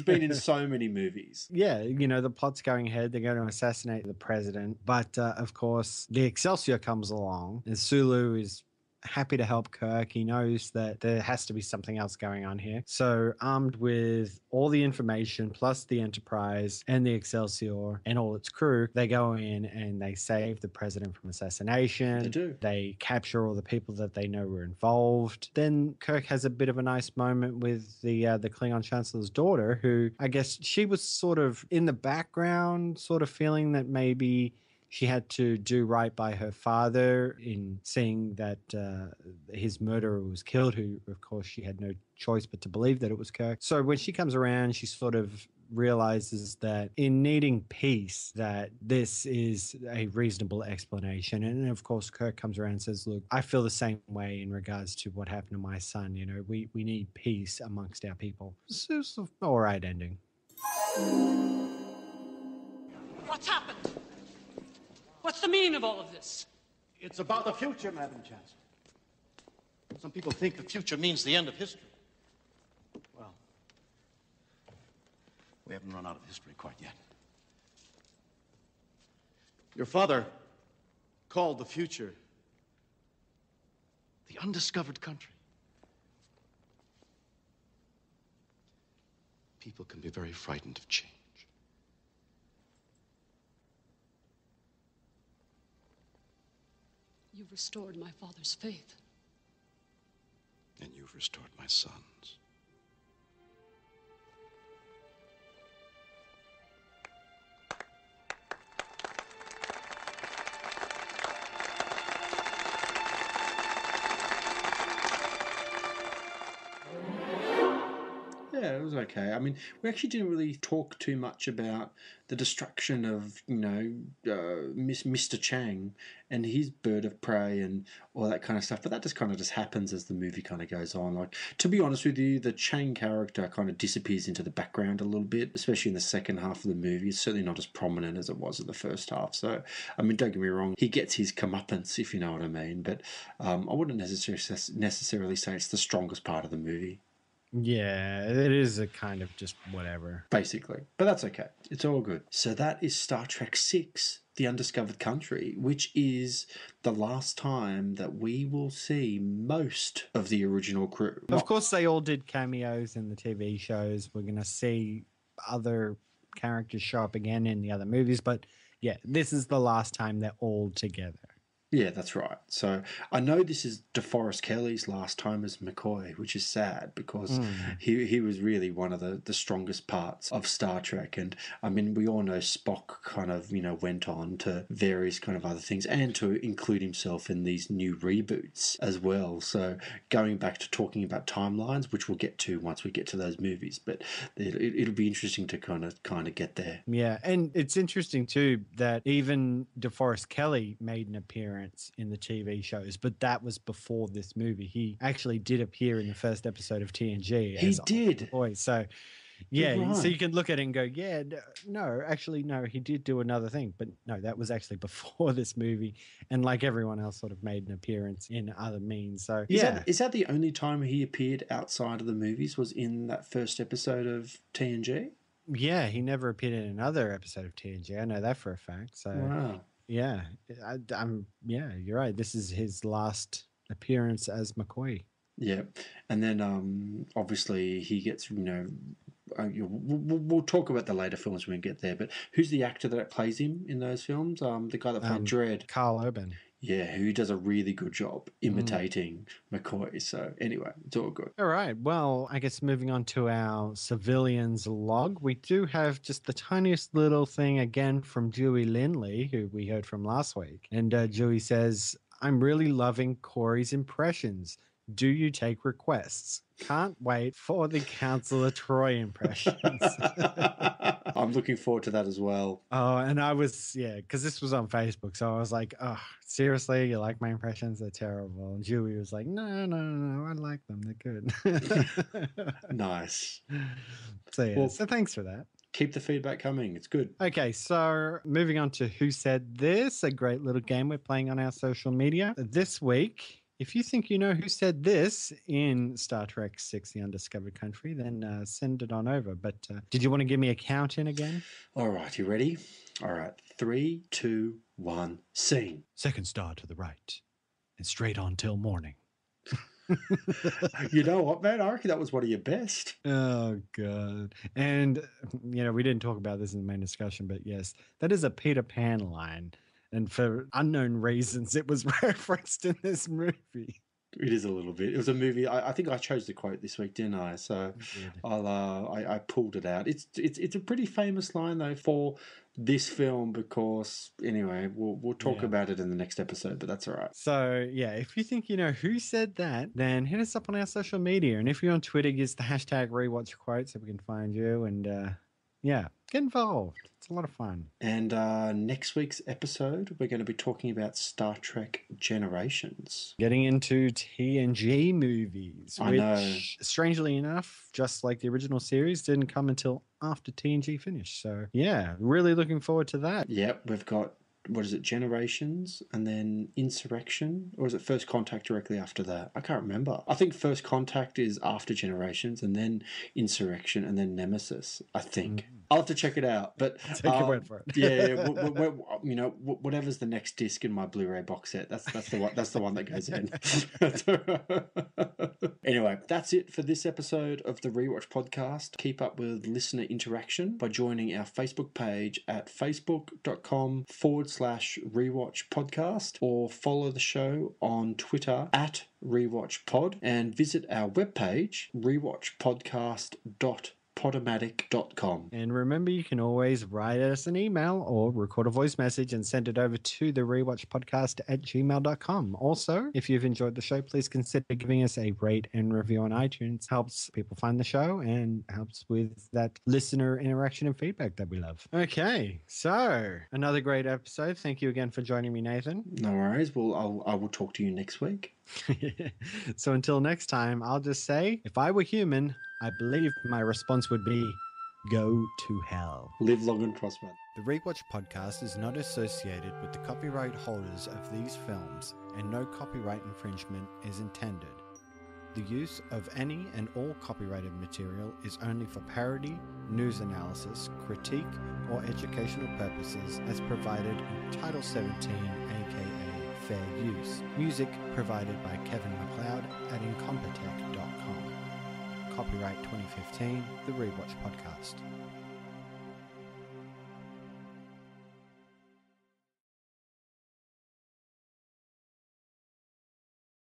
been in so many movies. Yeah, the plot's going ahead. They're going to assassinate the president. But, of course, the Excelsior comes along, and Sulu is happy to help Kirk. He knows that there has to be something else going on here. So armed with all the information, plus the Enterprise and the Excelsior and all its crew, they go in and they save the president from assassination. They do. They capture all the people that they know were involved. Then Kirk has a bit of a nice moment with the Klingon Chancellor's daughter, who I guess she was sort of in the background, sort of feeling that maybe she had to do right by her father in seeing that his murderer was killed, who, of course, she had no choice but to believe that it was Kirk. So when she comes around, she sort of realizes that in needing peace, that this is a reasonable explanation. And of course, Kirk comes around and says, look, I feel the same way in regards to what happened to my son. We need peace amongst our people. So it's an all right ending. What's happened? What's the meaning of all of this? It's about the future, Madam Chancellor. Some people think the future means the end of history. Well, we haven't run out of history quite yet. Your father called the future the undiscovered country. People can be very frightened of change. You've restored my father's faith. And you've restored my son's. Yeah, it was okay. I mean, we actually didn't really talk too much about the destruction of, Mr. Chang and his bird of prey and all that kind of stuff. But that just kind of happens as the movie kind of goes on. Like, to be honest with you, the Chang character kind of disappears into the background a little bit, especially in the second half of the movie. It's certainly not as prominent as it was in the first half. So, I mean, don't get me wrong, he gets his comeuppance, if you know what I mean. But I wouldn't necessarily say it's the strongest part of the movie. Yeah, it is a kind of just whatever. Basically. But that's okay. It's all good. So that is Star Trek VI, The Undiscovered Country, which is the last time that we will see most of the original crew. Of course, they all did cameos in the TV shows. We're going to see other characters show up again in the other movies. But yeah, this is the last time they're all together. Yeah, that's right. So I know this is DeForest Kelley's last time as McCoy, which is sad because he was really one of the strongest parts of Star Trek. And I mean, we all know Spock kind of, went on to various kind of other things and to include himself in these new reboots as well. So going back to talking about timelines, which we'll get to once we get to those movies, but it'll be interesting to kind of get there. Yeah, and it's interesting too that even DeForest Kelley made an appearance in the TV shows, but that was before this movie. He actually did appear in the first episode of TNG. He did. So, yeah, right. So you can look at it and go, yeah, no, he did do another thing, but no, that was actually before this movie. And like everyone else, sort of made an appearance in other means. So, is that the only time he appeared outside of the movies? Was in that first episode of TNG? Yeah, he never appeared in another episode of TNG. I know that for a fact. So, wow. Yeah, you're right. This is his last appearance as McCoy. Yeah, and then obviously he gets, we'll talk about the later films when we get there, but who's the actor that plays him in those films? The guy that played Dredd. Carl Urban. Yeah, who does a really good job imitating McCoy. So anyway, it's all good. All right. Well, I guess moving on to our civilians log, we do have just the tiniest little thing again from Dewey Lindley, who we heard from last week. And Dewey says, I'm really loving Cory's impressions. Do you take requests? Can't wait for the Counselor Troy impressions. I'm looking forward to that as well. Oh, and I was, because this was on Facebook. So I was like, oh, seriously? You like my impressions? They're terrible. And Julie was like, no, I like them. They're good. Nice. So thanks for that. Keep the feedback coming. It's good. Okay, so moving on to Who Said This, a great little game we're playing on our social media. This week, if you think you know who said this in Star Trek VI, The Undiscovered Country, then send it on over. But did you want to give me a count in again? All right, you ready? All right, 3, 2, 1, scene. Second star to the right, and straight on till morning. You know what, man? I reckon that was one of your best. Oh, God. And, we didn't talk about this in the main discussion, but yes, that is a Peter Pan line. And for unknown reasons, it was referenced in this movie. It is a little bit. It was a movie. I think I chose the quote this week, didn't I? So I pulled it out. It's a pretty famous line though for this film because anyway, we'll talk about it in the next episode, but that's all right. So if you think you know who said that, then hit us up on our social media, and if you're on Twitter, use the hashtag Rewatch Quote so we can find you and get involved. It's a lot of fun. And next week's episode, we're going to be talking about Star Trek Generations. Getting into TNG movies, I know. Strangely enough, just like the original series, didn't come until after TNG finished. So, really looking forward to that. Yep, we've got, Generations and then Insurrection? Or is it First Contact directly after that? I can't remember. I think First Contact is after Generations and then Insurrection and then Nemesis, I think. I'll have to check it out. But take your word for it. Whatever's the next disc in my Blu-ray box set, that's the one. That's the one that goes in. Anyway, that's it for this episode of the Rewatch Podcast. Keep up with listener interaction by joining our Facebook page at facebook.com/Rewatch Podcast or follow the show on Twitter at Rewatch Pod and visit our webpage rewatchpodcast.podomatic.com. And remember, you can always write us an email or record a voice message and send it over to the rewatchpodcast@gmail.com. Also, if you've enjoyed the show, please consider giving us a rate and review on iTunes. Helps people find the show and helps with that listener interaction and feedback that we love. Okay, so another great episode. Thank you again for joining me, Nathan. No worries. Well, I will talk to you next week. So until next time, I'll just say, if I were human, I believe my response would be, go to hell. Live long and prosper. The Rewatch Podcast is not associated with the copyright holders of these films, and no copyright infringement is intended. The use of any and all copyrighted material is only for parody, news analysis, critique, or educational purposes as provided in Title 17, aka Fair Use. Music provided by Kevin MacLeod at incompetech.com. Copyright 2015, The Rewatch Podcast.